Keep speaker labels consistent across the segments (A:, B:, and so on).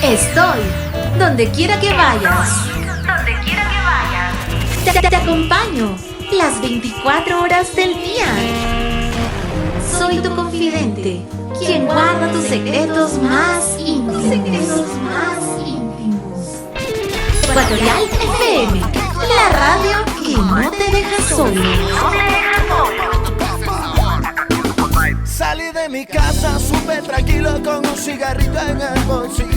A: Estoy donde quiera que vayas. Te acompaño las 24 horas del día. Soy tu confidente, quien guarda tus secretos más íntimos. Ecuatorial FM, la radio que no te deja solo.
B: Salí de mi casa súper tranquilo con un cigarrito en el bolsillo.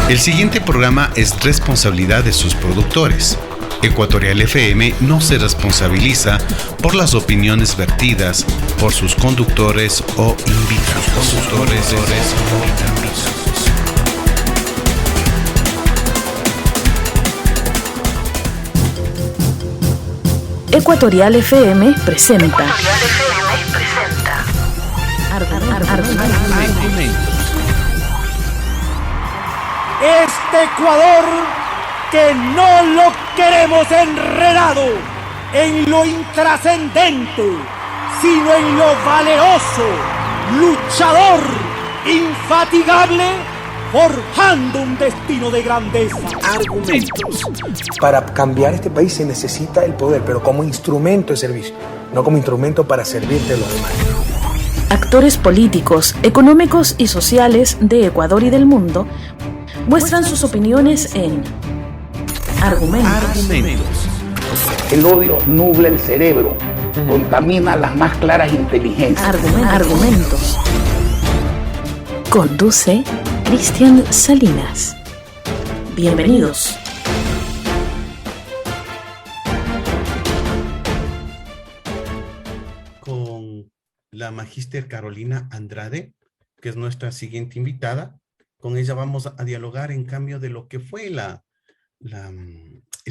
C: El siguiente programa es responsabilidad de sus productores. Ecuatorial FM no se responsabiliza por las opiniones vertidas por sus conductores o invitados.
D: Ecuatorial FM presenta.
E: Este Ecuador que no lo queremos enredado en lo intrascendente, sino en lo valeroso, luchador, infatigable, forjando un destino de grandeza.
F: Argumentos. Para cambiar este país se necesita el poder, pero como instrumento de servicio, no como instrumento para servirte a los demás.
D: Actores políticos, económicos y sociales de Ecuador y del mundo muestran sus opiniones en Argumentos.
G: El odio nubla el cerebro, contamina las más claras inteligencias.
D: Argumentos. Conduce Cristian Salinas. Bienvenidos.
C: Con la magíster Carolina Andrade, que es nuestra siguiente invitada. Con ella vamos a dialogar en cambio de lo que fue el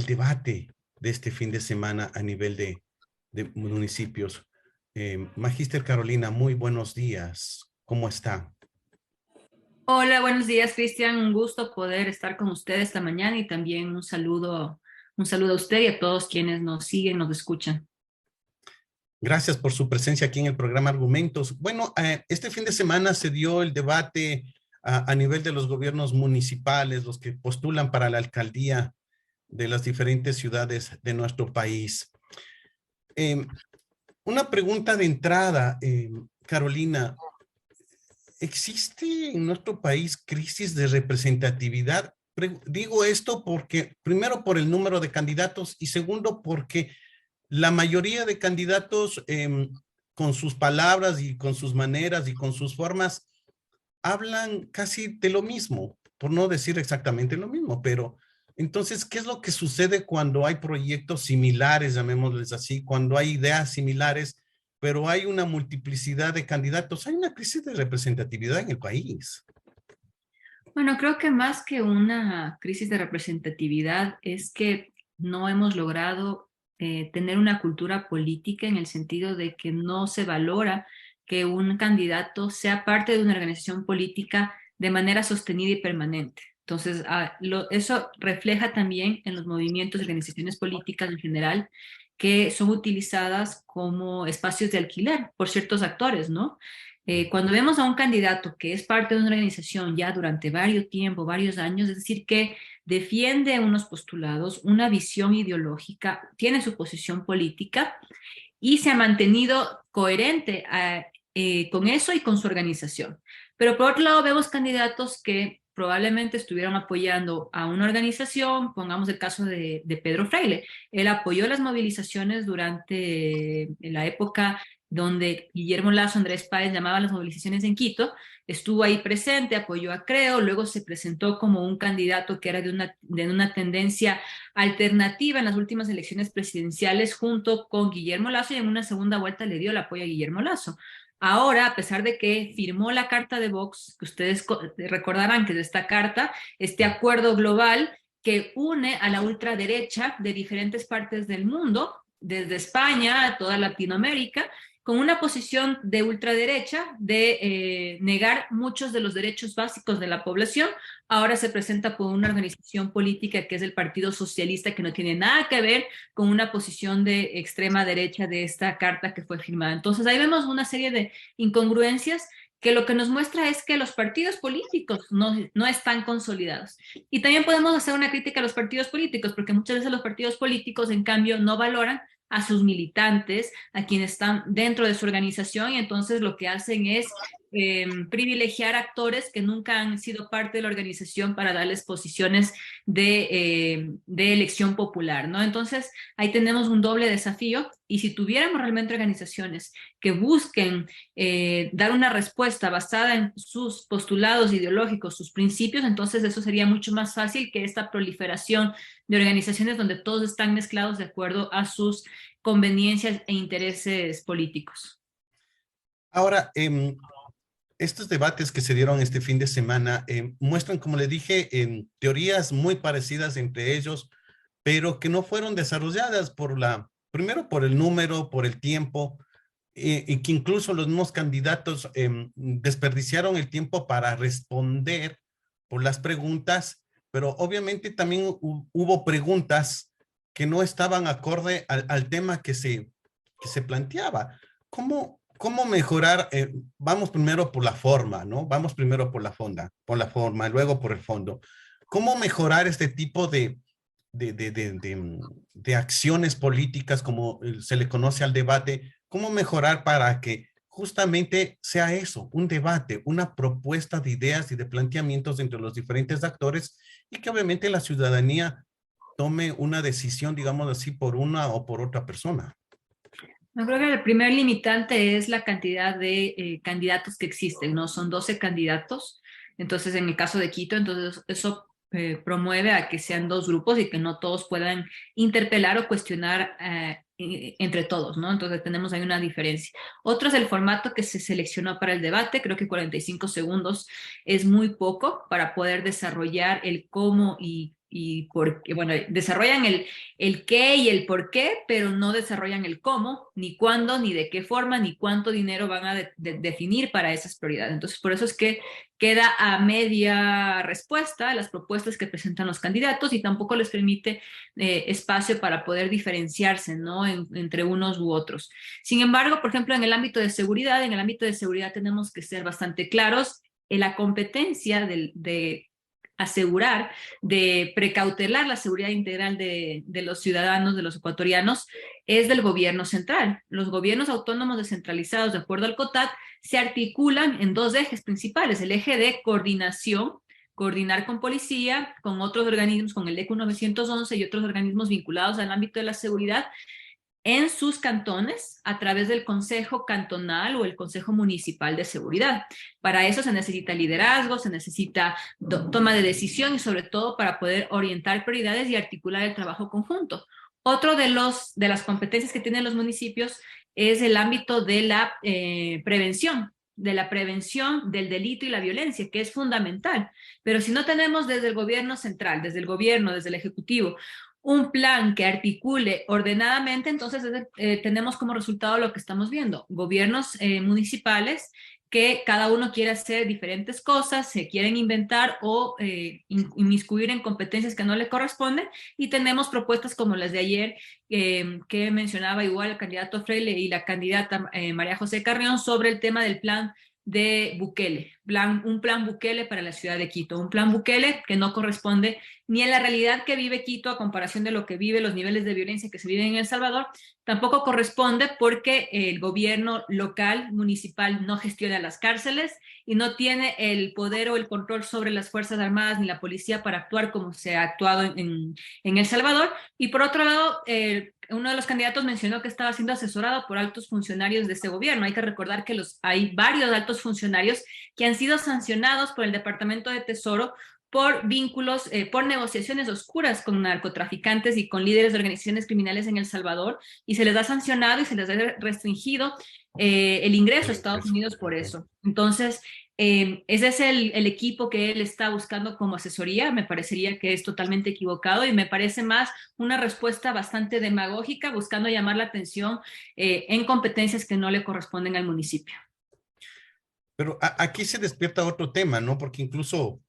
C: debate de este fin de semana a nivel de municipios. Magíster Carolina, muy buenos días. ¿Cómo está?
H: Hola, buenos días, Cristian. Un gusto poder estar con usted esta mañana y también un saludo a usted y a todos quienes nos siguen, nos escuchan.
C: Gracias por su presencia aquí en el programa Argumentos. Bueno, este fin de semana se dio el debate a nivel de los gobiernos municipales, los que postulan para la alcaldía de las diferentes ciudades de nuestro país. Una pregunta de entrada, Carolina. ¿Existe en nuestro país crisis de representatividad? Digo esto porque, primero, por el número de candidatos y segundo, porque la mayoría de candidatos con sus palabras y con sus maneras y con sus formas hablan casi de lo mismo, por no decir exactamente lo mismo, pero entonces, ¿qué es lo que sucede cuando hay proyectos similares, llamémosles así, cuando hay ideas similares, pero hay una multiplicidad de candidatos? Hay una crisis de representatividad en el país.
H: Bueno, creo que más que una crisis de representatividad es que no hemos logrado tener una cultura política en el sentido de que no se valora que un candidato sea parte de una organización política de manera sostenida y permanente. Entonces, eso refleja también en los movimientos y organizaciones políticas en general, que son utilizadas como espacios de alquiler por ciertos actores, ¿no? Cuando vemos a un candidato que es parte de una organización ya durante varios años, es decir, que defiende unos postulados, una visión ideológica, tiene su posición política y se ha mantenido coherente con eso y con su organización. Pero por otro lado vemos candidatos que probablemente estuvieron apoyando a una organización, pongamos el caso de Pedro Freile. Él apoyó las movilizaciones durante la época donde Guillermo Lasso, Andrés Páez llamaban las movilizaciones en Quito, estuvo ahí presente, apoyó a Creo, luego se presentó como un candidato que era de una tendencia alternativa en las últimas elecciones presidenciales junto con Guillermo Lasso y en una segunda vuelta le dio el apoyo a Guillermo Lasso. Ahora, a pesar de que firmó la carta de Vox, que ustedes recordarán que es esta carta, este acuerdo global que une a la ultraderecha de diferentes partes del mundo, desde España a toda Latinoamérica, con una posición de ultraderecha de negar muchos de los derechos básicos de la población. Ahora se presenta por una organización política que es el Partido Socialista, que no tiene nada que ver con una posición de extrema derecha de esta carta que fue firmada. Entonces ahí vemos una serie de incongruencias que lo que nos muestra es que los partidos políticos no están consolidados. Y también podemos hacer una crítica a los partidos políticos, porque muchas veces los partidos políticos, en cambio, no valoran a sus militantes, a quienes están dentro de su organización, y entonces lo que hacen es privilegiar actores que nunca han sido parte de la organización para darles posiciones de elección popular, ¿no? Entonces, ahí tenemos un doble desafío, y si tuviéramos realmente organizaciones que busquen dar una respuesta basada en sus postulados ideológicos, sus principios, entonces eso sería mucho más fácil que esta proliferación de organizaciones donde todos están mezclados de acuerdo a sus conveniencias e intereses políticos.
C: Ahora, estos debates que se dieron este fin de semana muestran, como le dije, teorías muy parecidas entre ellos, pero que no fueron desarrolladas primero por el número, por el tiempo, y que incluso los mismos candidatos desperdiciaron el tiempo para responder por las preguntas, pero obviamente también hubo preguntas que no estaban acorde al tema que se planteaba. ¿Cómo mejorar? Vamos primero por la forma, ¿no? Vamos primero por la forma, luego por el fondo. ¿Cómo mejorar este tipo de acciones políticas, como se le conoce al debate? ¿Cómo mejorar para que justamente sea eso, un debate, una propuesta de ideas y de planteamientos entre los diferentes actores, y que obviamente la ciudadanía tome una decisión, digamos así, por una o por otra persona?
H: Yo creo que el primer limitante es la cantidad de candidatos que existen, ¿no? Son 12 candidatos, entonces en el caso de Quito, entonces eso promueve a que sean 2 grupos y que no todos puedan interpelar o cuestionar entre todos, ¿no? Entonces tenemos ahí una diferencia. Otro es el formato que se seleccionó para el debate. Creo que 45 segundos es muy poco para poder desarrollar el cómo y por qué. Bueno, desarrollan el qué y el por qué, pero no desarrollan el cómo, ni cuándo, ni de qué forma, ni cuánto dinero van a definir para esas prioridades. Entonces, por eso es que queda a media respuesta a las propuestas que presentan los candidatos, y tampoco les permite espacio para poder diferenciarse, ¿no? Entre unos u otros. Sin embargo, por ejemplo, en el ámbito de seguridad, tenemos que ser bastante claros en la competencia de asegurar, de precautelar la seguridad integral de los ciudadanos, de los ecuatorianos, es del gobierno central. Los gobiernos autónomos descentralizados, de acuerdo al COTAD, se articulan en 2 ejes principales: el eje de coordinación, coordinar con policía, con otros organismos, con el ECU 911 y otros organismos vinculados al ámbito de la seguridad, en sus cantones a través del Consejo Cantonal o el Consejo Municipal de Seguridad. Para eso se necesita liderazgo, se necesita toma de decisión, y sobre todo para poder orientar prioridades y articular el trabajo conjunto. Otro de las competencias que tienen los municipios es el ámbito de la prevención del delito y la violencia, que es fundamental. Pero si no tenemos desde el gobierno central, desde el Ejecutivo, un plan que articule ordenadamente, entonces tenemos como resultado lo que estamos viendo: gobiernos municipales que cada uno quiere hacer diferentes cosas, se quieren inventar o inmiscuir en competencias que no le corresponden, y tenemos propuestas como las de ayer que mencionaba igual el candidato Freire y la candidata María José Carrión sobre el tema del plan de Bukele, un plan Bukele para la ciudad de Quito, un plan Bukele que no corresponde ni a la realidad que vive Quito a comparación de lo que vive, los niveles de violencia que se viven en El Salvador. Tampoco corresponde porque el gobierno local, municipal, no gestiona las cárceles y no tiene el poder o el control sobre las Fuerzas Armadas ni la policía para actuar como se ha actuado en El Salvador. Y por otro lado, uno de los candidatos mencionó que estaba siendo asesorado por altos funcionarios de este gobierno. Hay que recordar que hay varios altos funcionarios que han sido sancionados por el Departamento de Tesoro por vínculos, por negociaciones oscuras con narcotraficantes y con líderes de organizaciones criminales en El Salvador, y se les ha sancionado y se les ha restringido el ingreso a Estados Unidos por eso. Entonces, ese es el equipo que él está buscando como asesoría. Me parecería que es totalmente equivocado, y me parece más una respuesta bastante demagógica, buscando llamar la atención en competencias que no le corresponden al municipio.
C: Pero aquí se despierta otro tema, ¿no? Porque incluso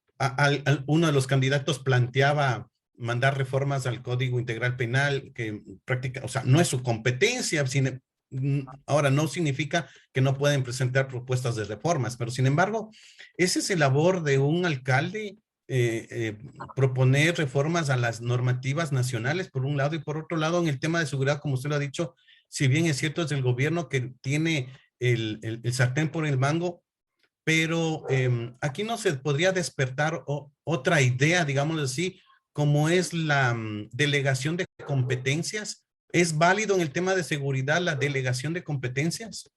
C: uno de los candidatos planteaba mandar reformas al Código Integral Penal, que o sea, no es su competencia, Ahora, no significa que no pueden presentar propuestas de reformas, pero sin embargo, ese es el labor de un alcalde, proponer reformas a las normativas nacionales, por un lado, y por otro lado, en el tema de seguridad, como usted lo ha dicho, si bien es cierto, es el gobierno que tiene el sartén por el mango, pero aquí no se podría despertar otra idea, digámoslo así, como es la delegación de competencias. ¿Es válido en el tema de seguridad la delegación de competencias?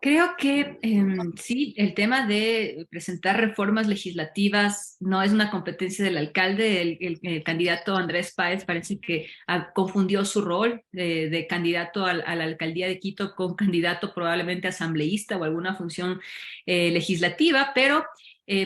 H: Creo que sí, el tema de presentar reformas legislativas no es una competencia del alcalde. El candidato Andrés Páez parece que confundió su rol de candidato a la alcaldía de Quito con candidato probablemente asambleísta o alguna función legislativa, pero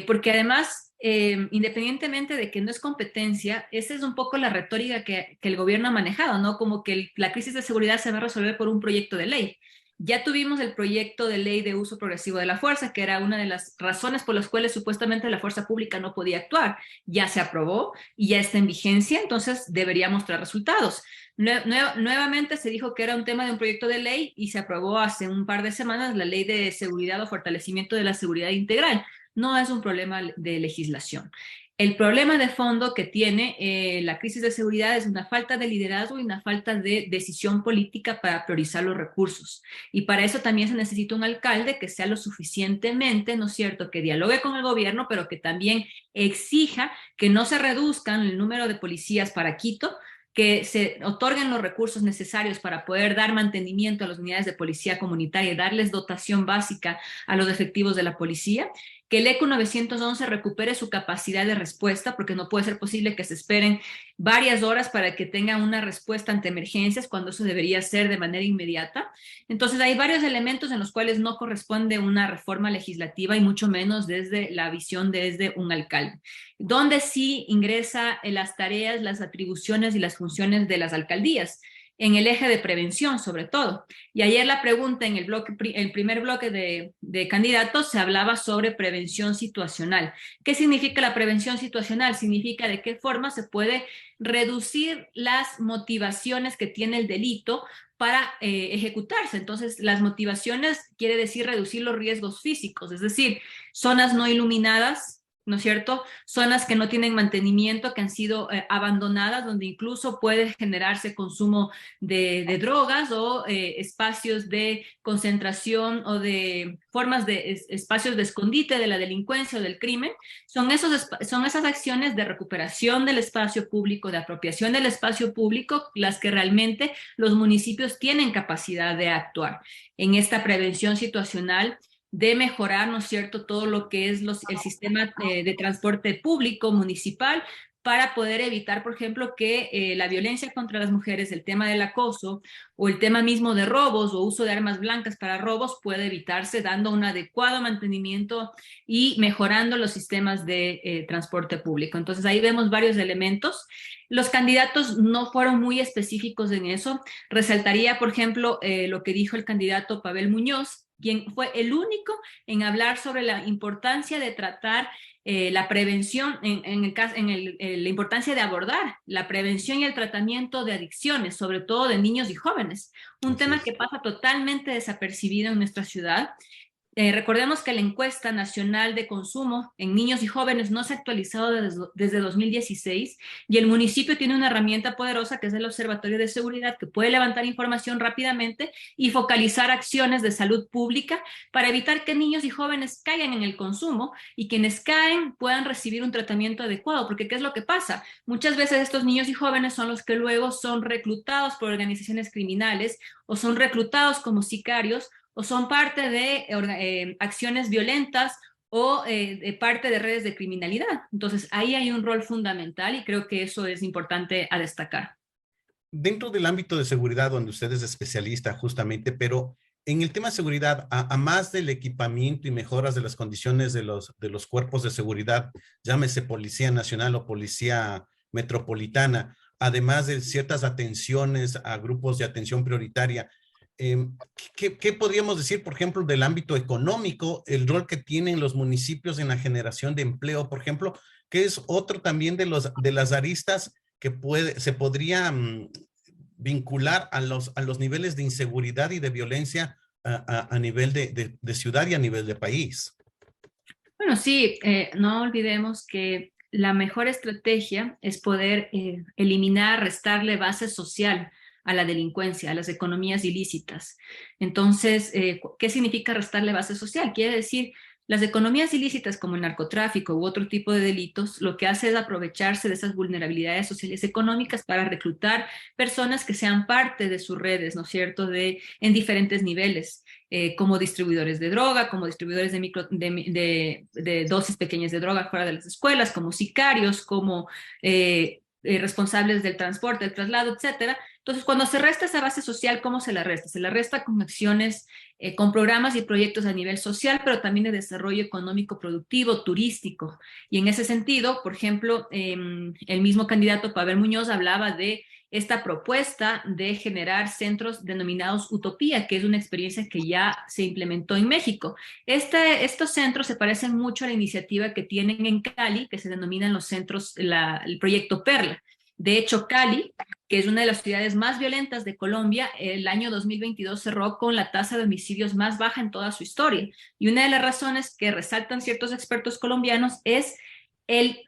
H: porque además, independientemente de que no es competencia, esa es un poco la retórica que el gobierno ha manejado, ¿no? Como que la crisis de seguridad se va a resolver por un proyecto de ley. Ya tuvimos el proyecto de ley de uso progresivo de la fuerza, que era una de las razones por las cuales supuestamente la fuerza pública no podía actuar. Ya se aprobó y ya está en vigencia, entonces debería mostrar resultados. Nuevamente se dijo que era un tema de un proyecto de ley y se aprobó hace un par de semanas la ley de seguridad o fortalecimiento de la seguridad integral. No es un problema de legislación. El problema de fondo que tiene la crisis de seguridad es una falta de liderazgo y una falta de decisión política para priorizar los recursos. Y para eso también se necesita un alcalde que sea lo suficientemente, ¿no es cierto?, que dialogue con el gobierno, pero que también exija que no se reduzcan el número de policías para Quito, que se otorguen los recursos necesarios para poder dar mantenimiento a las unidades de policía comunitaria y darles dotación básica a los efectivos de la policía, que el ECO 911 recupere su capacidad de respuesta, porque no puede ser posible que se esperen varias horas para que tengan una respuesta ante emergencias, cuando eso debería ser de manera inmediata. Entonces hay varios elementos en los cuales no corresponde una reforma legislativa y mucho menos desde la visión desde un alcalde. Donde sí ingresa en las tareas, las atribuciones y las funciones de las alcaldías, en el eje de prevención sobre todo. Y ayer la pregunta en el primer bloque de candidatos se hablaba sobre prevención situacional. ¿Qué significa la prevención situacional? Significa de qué forma se puede reducir las motivaciones que tiene el delito para ejecutarse. Entonces, las motivaciones quiere decir reducir los riesgos físicos, es decir, zonas no iluminadas, ¿no es cierto? Zonas que no tienen mantenimiento, que han sido abandonadas, donde incluso puede generarse consumo de drogas o espacios de concentración o de formas de espacios de escondite de la delincuencia o del crimen. Son esas acciones de recuperación del espacio público, de apropiación del espacio público, las que realmente los municipios tienen capacidad de actuar en esta prevención situacional, de mejorar, ¿no es cierto?, todo lo que es el sistema de transporte público municipal, para poder evitar, por ejemplo, que la violencia contra las mujeres, el tema del acoso o el tema mismo de robos o uso de armas blancas para robos puede evitarse dando un adecuado mantenimiento y mejorando los sistemas de transporte público. Entonces ahí vemos varios elementos. Los candidatos no fueron muy específicos en eso. Resaltaría, por ejemplo, lo que dijo el candidato Pavel Muñoz, quien fue el único en hablar sobre la importancia de tratar la prevención, la importancia de abordar la prevención y el tratamiento de adicciones, sobre todo de niños y jóvenes. Un tema que pasa totalmente desapercibido en nuestra ciudad. Recordemos que la encuesta nacional de consumo en niños y jóvenes no se ha actualizado desde 2016 y el municipio tiene una herramienta poderosa que es el Observatorio de Seguridad, que puede levantar información rápidamente y focalizar acciones de salud pública para evitar que niños y jóvenes caigan en el consumo y quienes caen puedan recibir un tratamiento adecuado, porque ¿qué es lo que pasa? Muchas veces estos niños y jóvenes son los que luego son reclutados por organizaciones criminales o son reclutados como sicarios o son parte de acciones violentas o de parte de redes de criminalidad. Entonces, ahí hay un rol fundamental y creo que eso es importante a destacar.
C: Dentro del ámbito de seguridad, donde usted es especialista justamente, pero en el tema de seguridad, a más del equipamiento y mejoras de las condiciones de los cuerpos de seguridad, llámese Policía Nacional o Policía Metropolitana, además de ciertas atenciones a grupos de atención prioritaria, ¿qué podríamos decir, por ejemplo, del ámbito económico, el rol que tienen los municipios en la generación de empleo, por ejemplo, que es otro también de las aristas que se podría vincular a los niveles de inseguridad y de violencia a nivel de ciudad y a nivel de país.
H: Bueno, sí, no olvidemos que la mejor estrategia es poder eliminar, restarle base social a la delincuencia, a las economías ilícitas. Entonces, ¿qué significa restarle base social? Quiere decir, las economías ilícitas como el narcotráfico u otro tipo de delitos, lo que hace es aprovecharse de esas vulnerabilidades sociales y económicas para reclutar personas que sean parte de sus redes, ¿no es cierto?, en diferentes niveles. Como distribuidores de droga, como distribuidores de dosis pequeñas de droga fuera de las escuelas, como sicarios, como responsables del transporte, del traslado, etcétera. Entonces, cuando se resta esa base social, ¿cómo se la resta? Se la resta con acciones, con programas y proyectos a nivel social, pero también de desarrollo económico, productivo, turístico. Y en ese sentido, por ejemplo, el mismo candidato Pavel Muñoz hablaba de esta propuesta de generar centros denominados Utopía, que es una experiencia que ya se implementó en México. Estos centros se parecen mucho a la iniciativa que tienen en Cali, que se denominan los centros, el proyecto Perla. De hecho, Cali, que es una de las ciudades más violentas de Colombia, el año 2022 cerró con la tasa de homicidios más baja en toda su historia. Y una de las razones que resaltan ciertos expertos colombianos es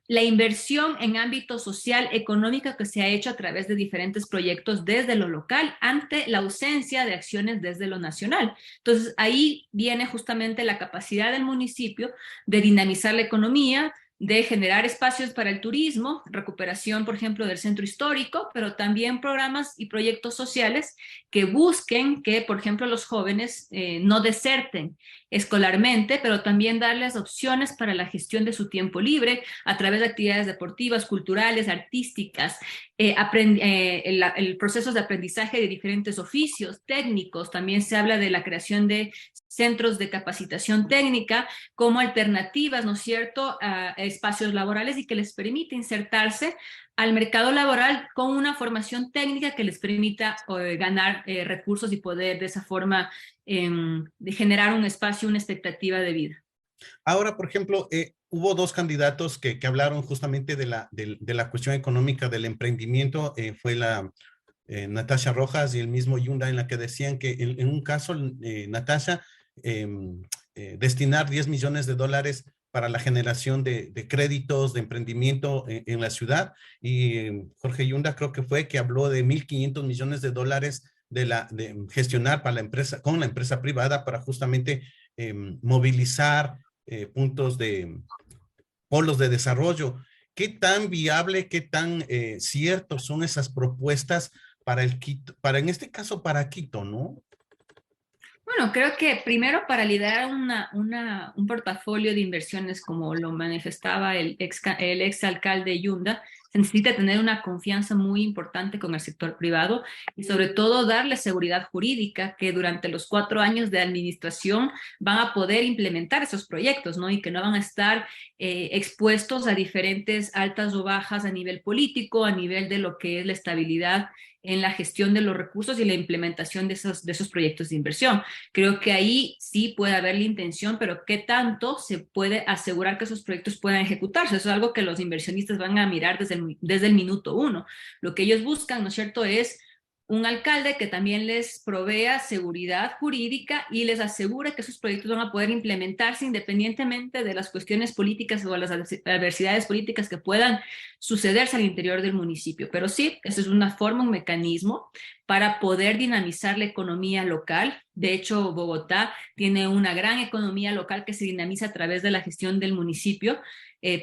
H: la inversión en ámbito social, económica que se ha hecho a través de diferentes proyectos desde lo local ante la ausencia de acciones desde lo nacional. Entonces, ahí viene justamente la capacidad del municipio de dinamizar la economía, de generar espacios para el turismo, recuperación, por ejemplo, del centro histórico, pero también programas y proyectos sociales que busquen que, por ejemplo, los jóvenes no deserten escolarmente, pero también darles opciones para la gestión de su tiempo libre a través de actividades deportivas, culturales, artísticas, el proceso de aprendizaje de diferentes oficios técnicos. También se habla de la creación de centros de capacitación técnica como alternativas, ¿no es cierto?, a espacios laborales y que les permite insertarse al mercado laboral con una formación técnica que les permita ganar recursos y poder de esa forma de generar un espacio, una expectativa de vida.
C: Ahora, por ejemplo, hubo dos candidatos que hablaron justamente de la cuestión económica del emprendimiento. Fue la Natasha Rojas y el mismo Yunda, en la que decían que en un caso, Natasha, destinar $10 millones para la generación de créditos de emprendimiento en la ciudad, y Jorge Yunda creo que fue que habló de $1.500 millones de gestionar para la empresa, con la empresa privada, para justamente movilizar puntos de polos de desarrollo. ¿Qué tan viable, qué tan ciertos son esas propuestas en este caso para Quito, ¿no?
H: Bueno, creo que primero para liderar un portafolio de inversiones como lo manifestaba el ex alcalde Yunda, se necesita tener una confianza muy importante con el sector privado y sobre todo darle seguridad jurídica que durante los 4 años de administración van a poder implementar esos proyectos, ¿no? Y que no van a estar expuestos a diferentes altas o bajas a nivel político, a nivel de lo que es la estabilidad en la gestión de los recursos y la implementación de esos proyectos de inversión. Creo que ahí sí puede haber la intención, pero ¿qué tanto se puede asegurar que esos proyectos puedan ejecutarse? Eso es algo que los inversionistas van a mirar desde el minuto 1. Lo que ellos buscan, ¿no es cierto?, es un alcalde que también les provea seguridad jurídica y les asegura que esos proyectos van a poder implementarse independientemente de las cuestiones políticas o las adversidades políticas que puedan sucederse al interior del municipio. Pero sí, esa es una forma, un mecanismo para poder dinamizar la economía local. De hecho, Bogotá tiene una gran economía local que se dinamiza a través de la gestión del municipio,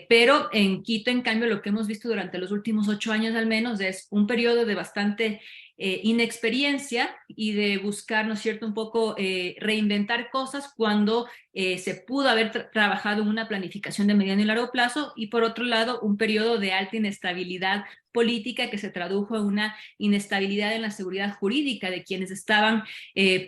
H: pero en Quito, en cambio, lo que hemos visto durante los últimos 8 años al menos es un periodo de bastante inexperiencia y de buscar, ¿no es cierto?, un poco reinventar cosas cuando se pudo haber trabajado en una planificación de mediano y largo plazo, y por otro lado un periodo de alta inestabilidad política que se tradujo en una inestabilidad en la seguridad jurídica de quienes estaban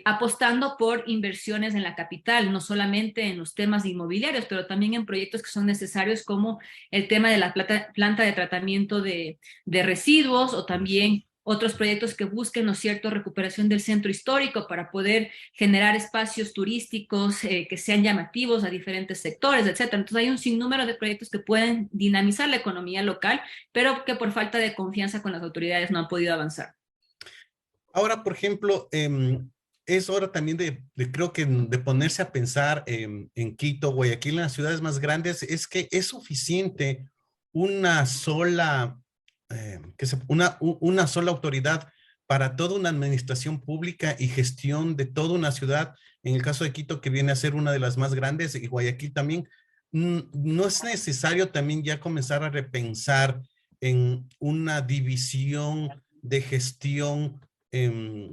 H: apostando por inversiones en la capital, no solamente en los temas inmobiliarios, pero también en proyectos que son necesarios como el tema de la planta de tratamiento de residuos, o también otros proyectos que busquen, ¿no es cierto?, recuperación del centro histórico para poder generar espacios turísticos que sean llamativos a diferentes sectores, etcétera. Entonces hay un sinnúmero de proyectos que pueden dinamizar la economía local, pero que por falta de confianza con las autoridades no han podido avanzar.
C: Ahora, por ejemplo, es hora también creo que de ponerse a pensar en Quito, Guayaquil, en las ciudades más grandes, es que es suficiente una sola, una sola autoridad para toda una administración pública y gestión de toda una ciudad. En el caso de Quito, que viene a ser una de las más grandes, y Guayaquil también, no es necesario también ya comenzar a repensar en una división de gestión,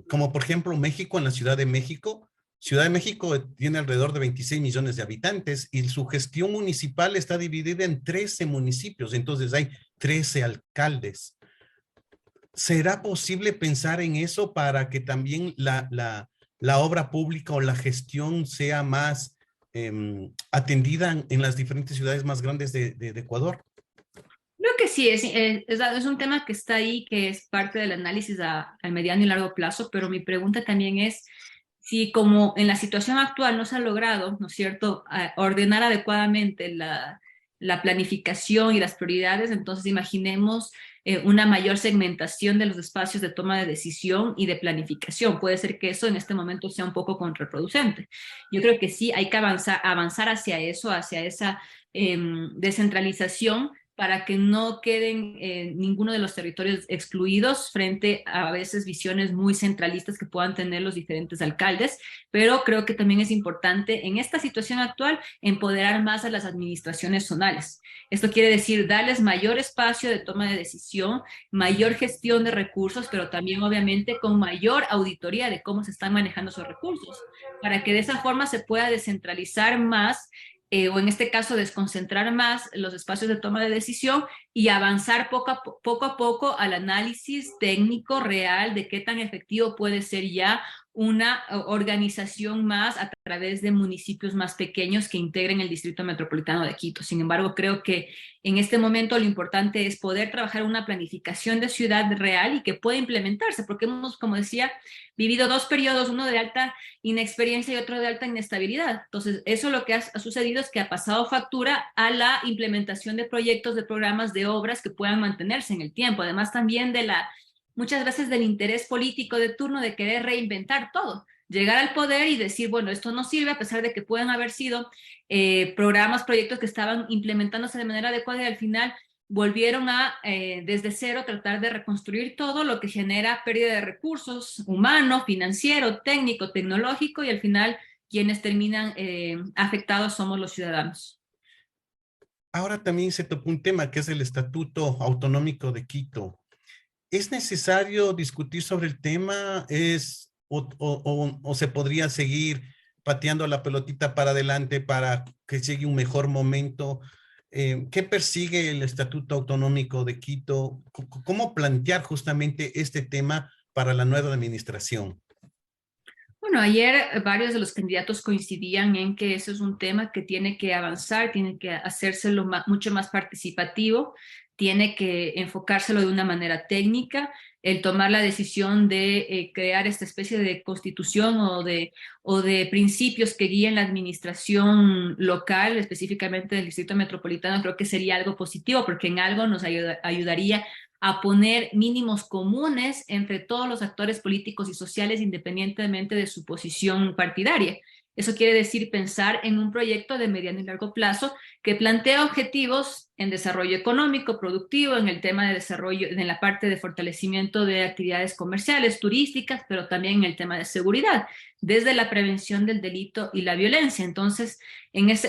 C: como por ejemplo México, en la Ciudad de México. Ciudad de México tiene alrededor de 26 millones de habitantes y su gestión municipal está dividida en 13 municipios, entonces hay 13 alcaldes. ¿Será posible pensar en eso para que también la obra pública o la gestión sea más atendida en las diferentes ciudades más grandes de Ecuador?
H: Creo que sí, es un tema que está ahí, que es parte del análisis al mediano y largo plazo, pero mi pregunta también es si como en la situación actual no se ha logrado, ¿no es cierto?, ordenar adecuadamente la planificación y las prioridades, entonces imaginemos una mayor segmentación de los espacios de toma de decisión y de planificación. Puede ser que eso en este momento sea un poco contraproducente. Yo creo que sí hay que avanzar hacia eso, hacia esa descentralización, para que no queden ninguno de los territorios excluidos frente a veces visiones muy centralistas que puedan tener los diferentes alcaldes, pero creo que también es importante en esta situación actual empoderar más a las administraciones zonales. Esto quiere decir darles mayor espacio de toma de decisión, mayor gestión de recursos, pero también obviamente con mayor auditoría de cómo se están manejando esos recursos, para que de esa forma se pueda descentralizar más, o en este caso desconcentrar más los espacios de toma de decisión y avanzar poco a poco al análisis técnico real de qué tan efectivo puede ser ya una organización más a través de municipios más pequeños que integren el Distrito Metropolitano de Quito. Sin embargo, creo que en este momento lo importante es poder trabajar una planificación de ciudad real y que pueda implementarse, porque hemos, como decía, vivido dos periodos, uno de alta inexperiencia y otro de alta inestabilidad. Entonces, eso lo que ha sucedido es que ha pasado factura a la implementación de proyectos, de programas, de obras que puedan mantenerse en el tiempo. Además, también muchas veces del interés político de turno de querer reinventar todo, llegar al poder y decir, bueno, esto no sirve, a pesar de que pueden haber sido programas, proyectos que estaban implementándose de manera adecuada y al final volvieron a, desde cero, tratar de reconstruir todo, lo que genera pérdida de recursos humano, financiero, técnico, tecnológico, y al final quienes terminan afectados somos los ciudadanos.
C: Ahora también se tocó un tema que es el Estatuto Autonómico de Quito. ¿Es necesario discutir sobre el tema? ¿O se podría seguir pateando la pelotita para adelante para que llegue un mejor momento? ¿Qué persigue el Estatuto Autonómico de Quito? ¿Cómo plantear justamente este tema para la nueva administración?
H: Bueno, ayer varios de los candidatos coincidían en que eso es un tema que tiene que avanzar, tiene que hacérselo mucho más participativo, tiene que enfocárselo de una manera técnica, el tomar la decisión de crear esta especie de constitución o de principios que guíen la administración local, específicamente del Distrito Metropolitano, creo que sería algo positivo, porque en algo nos ayudaría a poner mínimos comunes entre todos los actores políticos y sociales independientemente de su posición partidaria. Eso quiere decir pensar en un proyecto de mediano y largo plazo que plantea objetivos en desarrollo económico, productivo, en el tema de desarrollo, en la parte de fortalecimiento de actividades comerciales, turísticas, pero también en el tema de seguridad, desde la prevención del delito y la violencia. Entonces,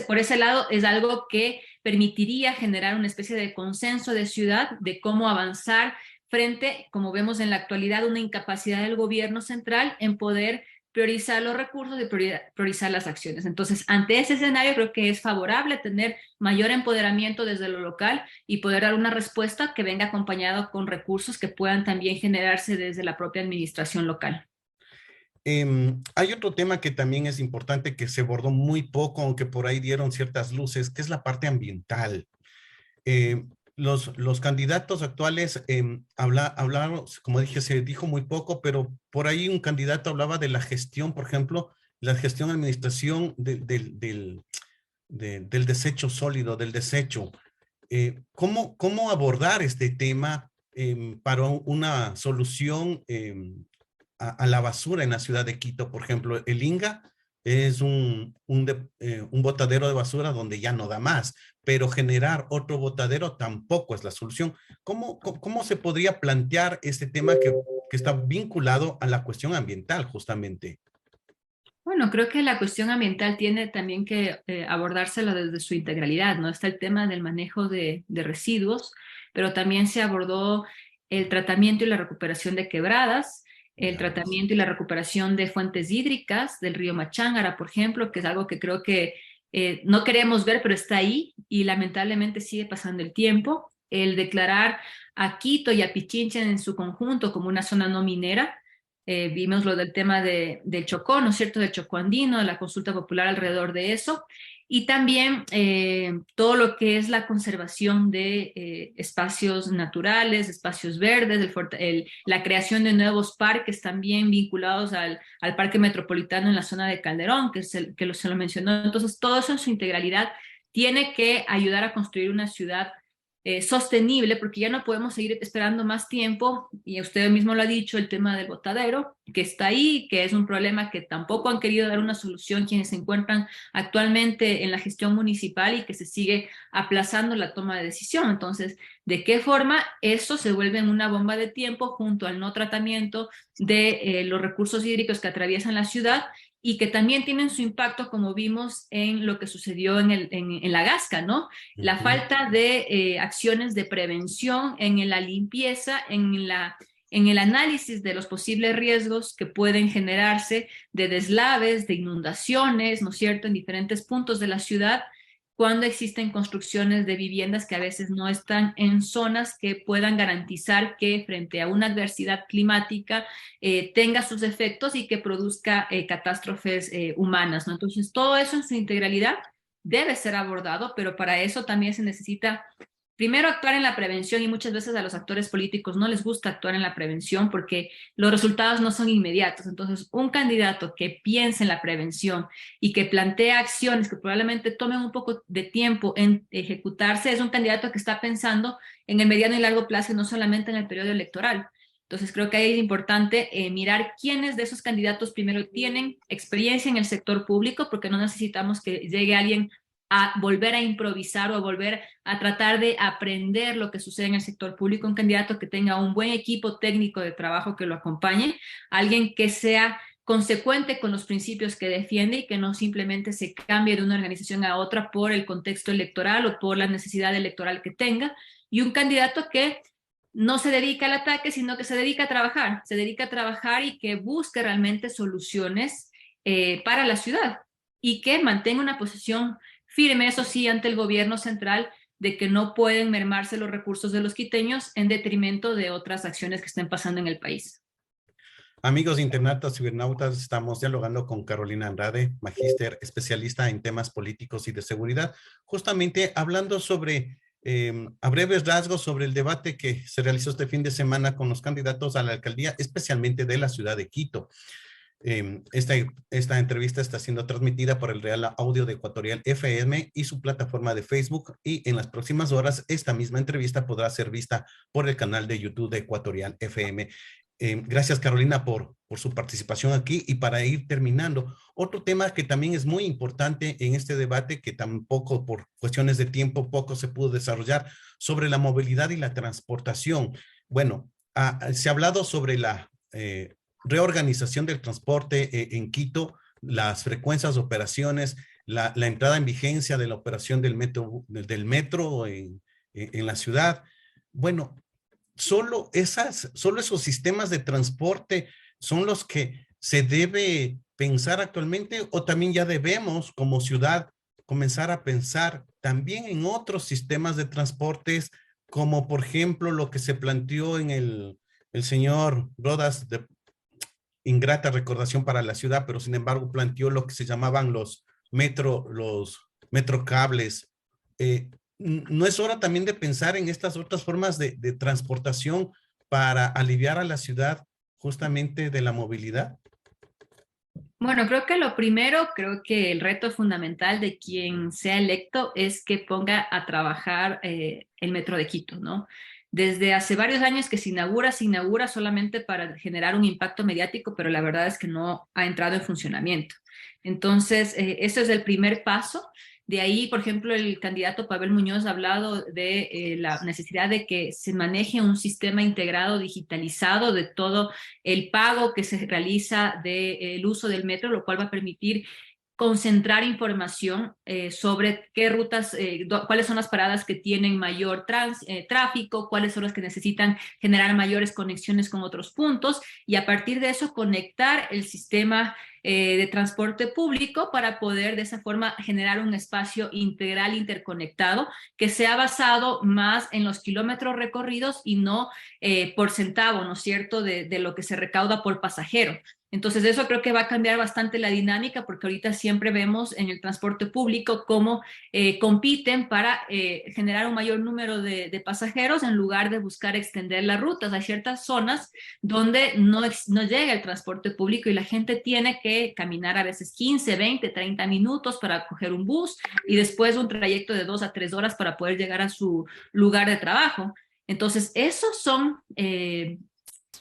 H: por ese lado es algo que permitiría generar una especie de consenso de ciudad de cómo avanzar frente, como vemos en la actualidad, una incapacidad del gobierno central en poder priorizar los recursos y priorizar las acciones. Entonces, ante ese escenario, creo que es favorable tener mayor empoderamiento desde lo local y poder dar una respuesta que venga acompañado con recursos que puedan también generarse desde la propia administración local.
C: Hay otro tema que también es importante, que se abordó muy poco, aunque por ahí dieron ciertas luces, que es la parte ambiental. Los candidatos actuales hablaron, como dije, se dijo muy poco, pero por ahí un candidato hablaba de la gestión, por ejemplo, la gestión administración del desecho sólido, del desecho. ¿Cómo abordar este tema para una solución a la basura en la ciudad de Quito. Por ejemplo, el Inga es un botadero de basura donde ya no da más, pero generar otro botadero tampoco es la solución. ¿Cómo se podría plantear este tema que está vinculado a la cuestión ambiental, justamente?
H: Bueno, creo que la cuestión ambiental tiene también que abordársela desde su integralidad, ¿no? Está el tema del manejo de residuos, pero también se abordó el tratamiento y la recuperación de quebradas, el tratamiento y la recuperación de fuentes hídricas del río Machángara, por ejemplo, que es algo que creo que no queremos ver, pero está ahí y lamentablemente sigue pasando el tiempo. El declarar a Quito y a Pichincha en su conjunto como una zona no minera. Vimos lo del tema del Chocó, ¿no es cierto?, del Chocó andino, de la consulta popular alrededor de eso, y también todo lo que es la conservación de espacios naturales, espacios verdes, la creación de nuevos parques también vinculados al Parque Metropolitano en la zona de Calderón, se lo mencionó. Entonces, todo eso en su integralidad tiene que ayudar a construir una ciudad sostenible, porque ya no podemos seguir esperando más tiempo, y usted mismo lo ha dicho, el tema del botadero, que está ahí, que es un problema que tampoco han querido dar una solución quienes se encuentran actualmente en la gestión municipal y que se sigue aplazando la toma de decisión. Entonces, ¿de qué forma eso se vuelve en una bomba de tiempo junto al no tratamiento de los recursos hídricos que atraviesan la ciudad y que también tienen su impacto, como vimos en lo que sucedió en la Gasca, ¿no? La falta de acciones de prevención en la limpieza, en el análisis de los posibles riesgos que pueden generarse de deslaves, de inundaciones, ¿no es cierto?, en diferentes puntos de la ciudad, cuando existen construcciones de viviendas que a veces no están en zonas que puedan garantizar que frente a una adversidad climática tenga sus efectos y que produzca catástrofes humanas, ¿no? Entonces, todo eso en su integralidad debe ser abordado, pero para eso también se necesita primero actuar en la prevención, y muchas veces a los actores políticos no les gusta actuar en la prevención porque los resultados no son inmediatos. Entonces, un candidato que piense en la prevención y que plantea acciones que probablemente tomen un poco de tiempo en ejecutarse, es un candidato que está pensando en el mediano y largo plazo y no solamente en el periodo electoral. Entonces, creo que ahí es importante mirar quiénes de esos candidatos primero tienen experiencia en el sector público, porque no necesitamos que llegue alguien a volver a improvisar o a volver a tratar de aprender lo que sucede en el sector público. Un candidato que tenga un buen equipo técnico de trabajo que lo acompañe, alguien que sea consecuente con los principios que defiende y que no simplemente se cambie de una organización a otra por el contexto electoral o por la necesidad electoral que tenga, y un candidato que no se dedica al ataque, sino que se dedica a trabajar y que busque realmente soluciones para la ciudad y que mantenga una posición firme, eso sí, ante el gobierno central, de que no pueden mermarse los recursos de los quiteños en detrimento de otras acciones que estén pasando en el país.
C: Amigos internautas, cibernautas, estamos dialogando con Carolina Andrade, magíster especialista en temas políticos y de seguridad, justamente hablando sobre, a breves rasgos, sobre el debate que se realizó este fin de semana con los candidatos a la alcaldía, especialmente de la ciudad de Quito. Esta entrevista está siendo transmitida por el Real Audio de Ecuatorial FM y su plataforma de Facebook, y en las próximas horas esta misma entrevista podrá ser vista por el canal de YouTube de Ecuatorial FM. Gracias, Carolina, por su participación aquí. Y para ir terminando, otro tema que también es muy importante en este debate, que tampoco por cuestiones de tiempo poco se pudo desarrollar, sobre la movilidad y la transportación. Bueno, se ha hablado sobre la reorganización del transporte en Quito, las frecuencias de operaciones, la entrada en vigencia de la operación del metro en la ciudad. Bueno, solo esos sistemas de transporte son los que se debe pensar actualmente, o también ya debemos como ciudad comenzar a pensar también en otros sistemas de transportes, como por ejemplo lo que se planteó en el señor Rodas, de ingrata recordación para la ciudad, pero sin embargo planteó lo que se llamaban los metrocables. ¿No es hora también de pensar en estas otras formas de transportación para aliviar a la ciudad justamente de la movilidad?
H: Bueno, creo que el reto fundamental de quien sea electo es que ponga a trabajar el Metro de Quito, ¿no? desde hace varios años que se inaugura solamente para generar un impacto mediático, pero la verdad es que no ha entrado en funcionamiento. Entonces, ese es el primer paso. De ahí, por ejemplo, el candidato Pavel Muñoz ha hablado de la necesidad de que se maneje un sistema integrado, digitalizado de todo el pago que se realiza del uso del metro, lo cual va a permitir concentrar información sobre qué rutas, cuáles son las paradas que tienen mayor tráfico, cuáles son las que necesitan generar mayores conexiones con otros puntos, y a partir de eso conectar el sistema de transporte público para poder de esa forma generar un espacio integral interconectado que sea basado más en los kilómetros recorridos y no por centavo, ¿no es cierto?, de lo que se recauda por pasajero. Entonces eso creo que va a cambiar bastante la dinámica, porque ahorita siempre vemos en el transporte público cómo compiten para generar un mayor número de pasajeros en lugar de buscar extender las rutas. Hay ciertas zonas donde no llega el transporte público y la gente tiene que caminar a veces 15, 20, 30 minutos para coger un bus y después un trayecto de 2 a 3 horas para poder llegar a su lugar de trabajo. Entonces esos son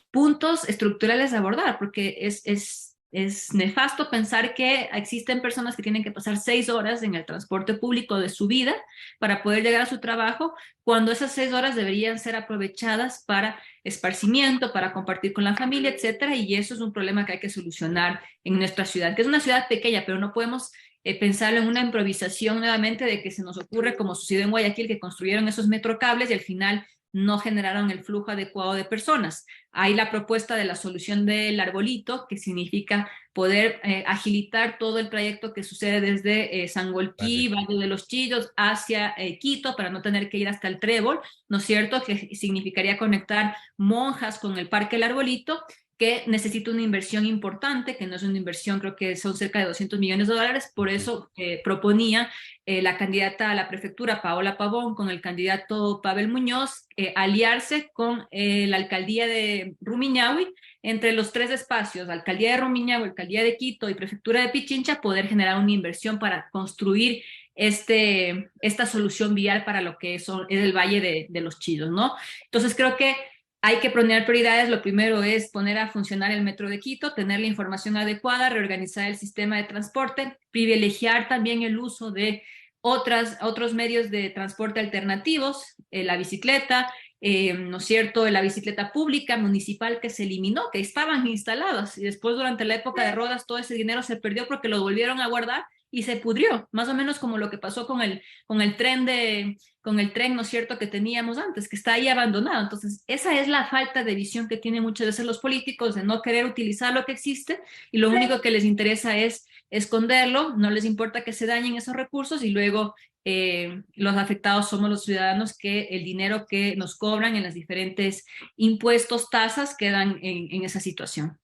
H: puntos estructurales a abordar, porque es nefasto pensar que existen personas que tienen que pasar 6 horas en el transporte público de su vida para poder llegar a su trabajo, cuando esas 6 horas deberían ser aprovechadas para esparcimiento, para compartir con la familia, etcétera, y eso es un problema que hay que solucionar en nuestra ciudad, que es una ciudad pequeña, pero no podemos pensarlo en una improvisación nuevamente de que se nos ocurre, como sucedió en Guayaquil, que construyeron esos metrocables y al final no generaron el flujo adecuado de personas. Hay la propuesta de la solución del arbolito, que significa poder agilitar todo el trayecto que sucede desde Sangolquí, Valle de los Chillos, hacia Quito, para no tener que ir hasta el Trébol, ¿no es cierto?, que significaría conectar Monjas con el Parque El Arbolito, que necesita una inversión importante, que no es una inversión, creo que son cerca de $200 millones, por eso proponía la candidata a la prefectura, Paola Pavón, con el candidato Pavel Muñoz, aliarse con la alcaldía de Rumiñahui, entre los 3 espacios, alcaldía de Rumiñahui, alcaldía de Quito y prefectura de Pichincha, poder generar una inversión para construir esta solución vial para lo que es el Valle de los Chillos, ¿no? Entonces creo que hay que poner prioridades. Lo primero es poner a funcionar el metro de Quito, tener la información adecuada, reorganizar el sistema de transporte, privilegiar también el uso de otros medios de transporte alternativos, la bicicleta, ¿no es cierto?, la bicicleta pública, municipal, que se eliminó, que estaban instaladas, y después durante la época de Rodas todo ese dinero se perdió porque lo volvieron a guardar y se pudrió, más o menos como lo que pasó con el tren, ¿no es cierto?, que teníamos antes, que está ahí abandonado. Entonces, esa es la falta de visión que tienen muchas veces los políticos, de no querer utilizar lo que existe, y lo único que les interesa es esconderlo, no les importa que se dañen esos recursos, y luego los afectados somos los ciudadanos, que el dinero que nos cobran en las diferentes impuestos, tasas, quedan en esa situación.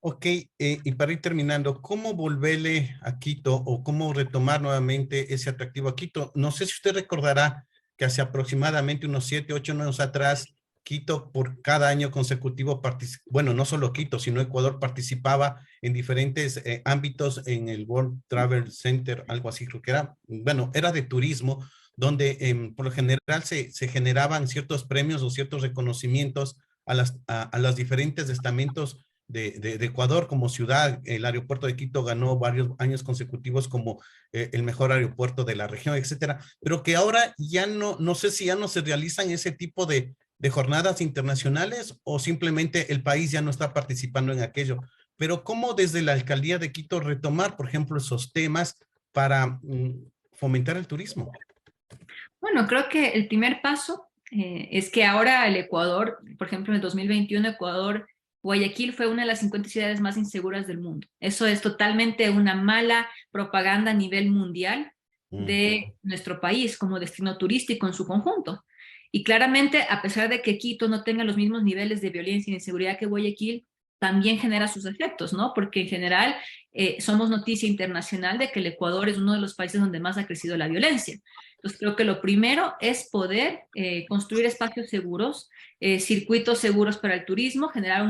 C: Ok, y para ir terminando, ¿cómo volverle a Quito o cómo retomar nuevamente ese atractivo a Quito? No sé si usted recordará que hace aproximadamente unos 7, 8 años atrás, Quito por cada año consecutivo, bueno, no solo Quito, sino Ecuador participaba en diferentes ámbitos en el World Travel Center, algo así creo que era, bueno, era de turismo, donde por lo general se generaban ciertos premios o ciertos reconocimientos a los diferentes estamentos de Ecuador como ciudad. El aeropuerto de Quito ganó varios años consecutivos como el mejor aeropuerto de la región, etcétera, pero que ahora ya no sé si ya no se realizan ese tipo de jornadas internacionales o simplemente el país ya no está participando en aquello. Pero ¿cómo desde la alcaldía de Quito retomar, por ejemplo, esos temas para fomentar el turismo?
H: Bueno, creo que el primer paso es que ahora el Ecuador, por ejemplo, en el 2021, Guayaquil fue una de las 50 ciudades más inseguras del mundo. Eso es totalmente una mala propaganda a nivel mundial de nuestro país como destino turístico en su conjunto. Y claramente, a pesar de que Quito no tenga los mismos niveles de violencia y inseguridad que Guayaquil, también genera sus efectos, ¿no? Porque en general somos noticia internacional de que el Ecuador es uno de los países donde más ha crecido la violencia. Entonces creo que lo primero es poder construir espacios seguros, circuitos seguros para el turismo, generar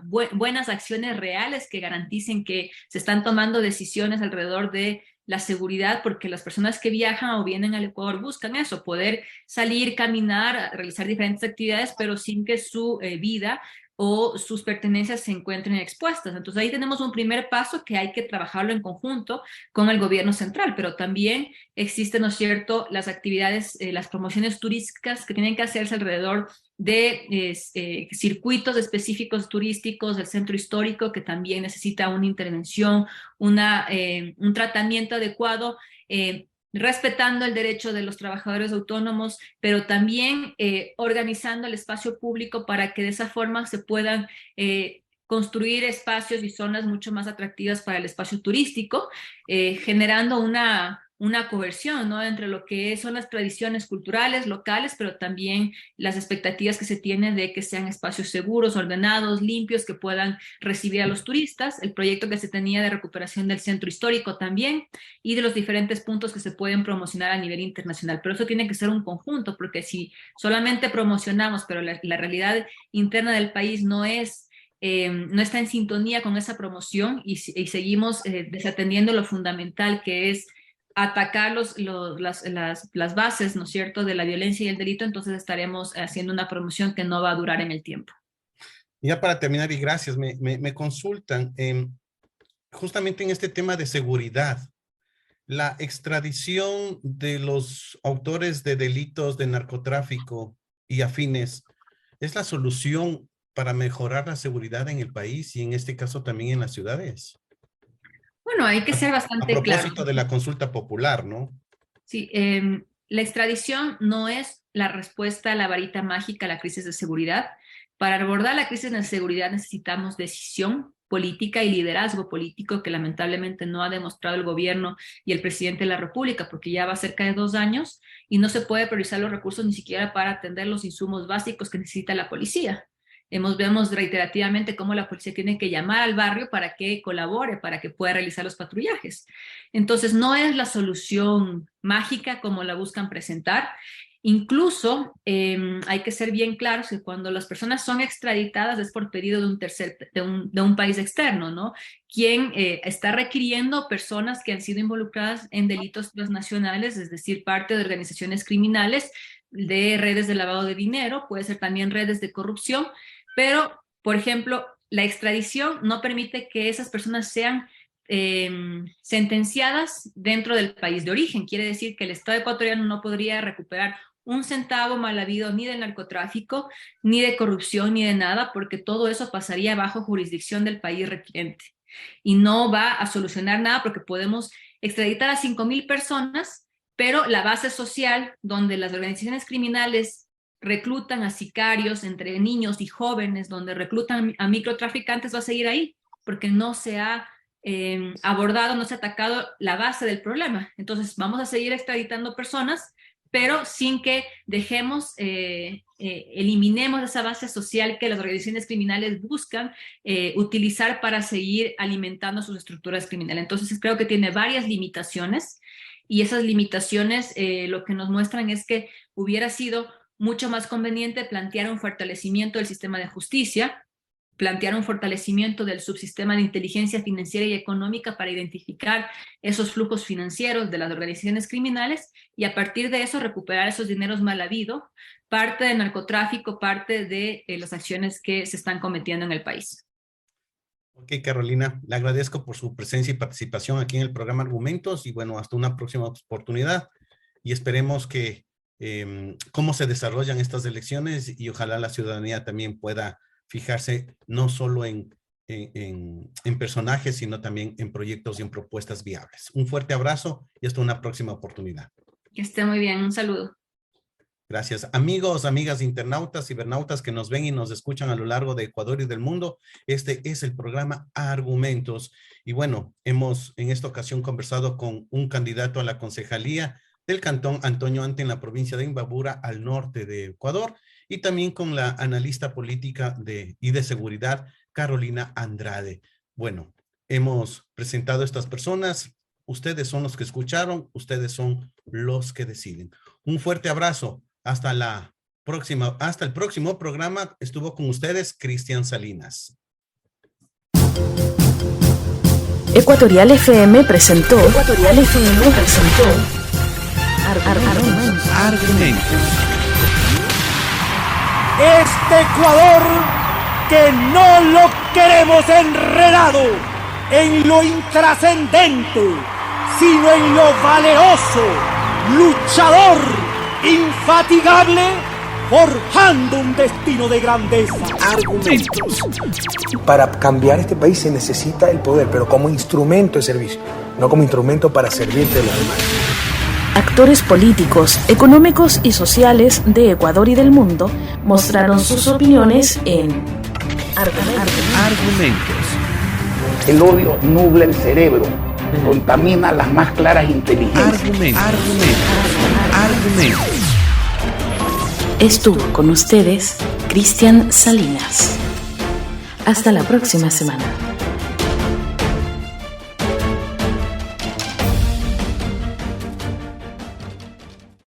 H: buenas acciones reales que garanticen que se están tomando decisiones alrededor de la seguridad, porque las personas que viajan o vienen al Ecuador buscan eso, poder salir, caminar, realizar diferentes actividades, pero sin que su vida o sus pertenencias se encuentren expuestas. Entonces ahí tenemos un primer paso que hay que trabajarlo en conjunto con el gobierno central, pero también existen, ¿no es cierto?, las actividades, las promociones turísticas que tienen que hacerse alrededor de circuitos específicos turísticos del centro histórico, que también necesita una intervención, un tratamiento adecuado, respetando el derecho de los trabajadores autónomos, pero también organizando el espacio público para que de esa forma se puedan construir espacios y zonas mucho más atractivas para el espacio turístico, generando una coerción, ¿no?, entre lo que son las tradiciones culturales locales, pero también las expectativas que se tienen de que sean espacios seguros, ordenados, limpios, que puedan recibir a los turistas, el proyecto que se tenía de recuperación del centro histórico también, y de los diferentes puntos que se pueden promocionar a nivel internacional. Pero eso tiene que ser un conjunto, porque si solamente promocionamos, pero la realidad interna del país no está en sintonía con esa promoción y seguimos desatendiendo lo fundamental, que es atacar las bases, ¿no es cierto?, de la violencia y el delito, entonces estaremos haciendo una promoción que no va a durar en el tiempo.
C: Ya para terminar, y gracias, me consultan justamente en este tema de seguridad. La extradición de los autores de delitos de narcotráfico y afines es la solución para mejorar la seguridad en el país y en este caso también en las ciudades.
H: Bueno, hay que ser bastante claro.
C: A propósito de la consulta popular, ¿no?
H: Sí, la extradición no es la respuesta a la varita mágica a la crisis de seguridad. Para abordar la crisis de seguridad necesitamos decisión política y liderazgo político, que lamentablemente no ha demostrado el gobierno y el presidente de la República, porque ya va cerca de 2 años y no se puede priorizar los recursos ni siquiera para atender los insumos básicos que necesita la policía. Vemos reiterativamente cómo la policía tiene que llamar al barrio para que colabore, para que pueda realizar los patrullajes. Entonces, no es la solución mágica como la buscan presentar. Incluso hay que ser bien claros que cuando las personas son extraditadas es por pedido de un país externo, ¿no? Quien está requiriendo personas que han sido involucradas en delitos transnacionales, es decir, parte de organizaciones criminales, de redes de lavado de dinero, puede ser también redes de corrupción, pero, por ejemplo, la extradición no permite que esas personas sean sentenciadas dentro del país de origen. Quiere decir que el Estado ecuatoriano no podría recuperar un centavo mal habido ni de narcotráfico, ni de corrupción, ni de nada, porque todo eso pasaría bajo jurisdicción del país requirente. Y no va a solucionar nada porque podemos extraditar a 5,000 personas, pero la base social donde las organizaciones criminales reclutan a sicarios entre niños y jóvenes, donde reclutan a microtraficantes, va a seguir ahí, porque no se ha abordado, no se ha atacado la base del problema. Entonces vamos a seguir extraditando personas, pero sin que eliminemos esa base social que las organizaciones criminales buscan utilizar para seguir alimentando sus estructuras criminales. Entonces creo que tiene varias limitaciones, y esas limitaciones lo que nos muestran es que hubiera sido mucho más conveniente plantear un fortalecimiento del sistema de justicia, plantear un fortalecimiento del subsistema de inteligencia financiera y económica para identificar esos flujos financieros de las organizaciones criminales y a partir de eso recuperar esos dineros mal habidos, parte del narcotráfico, parte de las acciones que se están cometiendo en el país.
C: Ok, Carolina, le agradezco por su presencia y participación aquí en el programa Argumentos y bueno, hasta una próxima oportunidad y esperemos que cómo se desarrollan estas elecciones y ojalá la ciudadanía también pueda fijarse no solo en personajes, sino también en proyectos y en propuestas viables. Un fuerte abrazo y hasta una próxima oportunidad.
H: Que esté muy bien, un saludo.
C: Gracias. Amigos, amigas internautas, cibernautas que nos ven y nos escuchan a lo largo de Ecuador y del mundo, este es el programa Argumentos. Y bueno, hemos en esta ocasión conversado con un candidato a la concejalía del Cantón Antonio Ante en la provincia de Imbabura, al norte de Ecuador, y también con la analista política y de seguridad, Carolina Andrade. Bueno, hemos presentado a estas personas. Ustedes son los que escucharon, ustedes son los que deciden. Un fuerte abrazo. Hasta el próximo programa. Estuvo con ustedes Cristian Salinas.
D: Ecuatorial FM presentó
C: Argumentos.
E: Este Ecuador que no lo queremos enredado en lo intrascendente, sino en lo valeroso, luchador, infatigable, forjando un destino de grandeza.
C: Argumentos.
F: Para cambiar este país se necesita el poder, pero como instrumento de servicio, no como instrumento para servirte de los demás.
D: Actores políticos, económicos y sociales de Ecuador y del mundo mostraron sus opiniones en
C: Argumentos.
G: El odio nubla el cerebro, contamina las más claras inteligencias.
C: Argumentos.
D: Estuvo con ustedes Cristian Salinas. Hasta la próxima semana.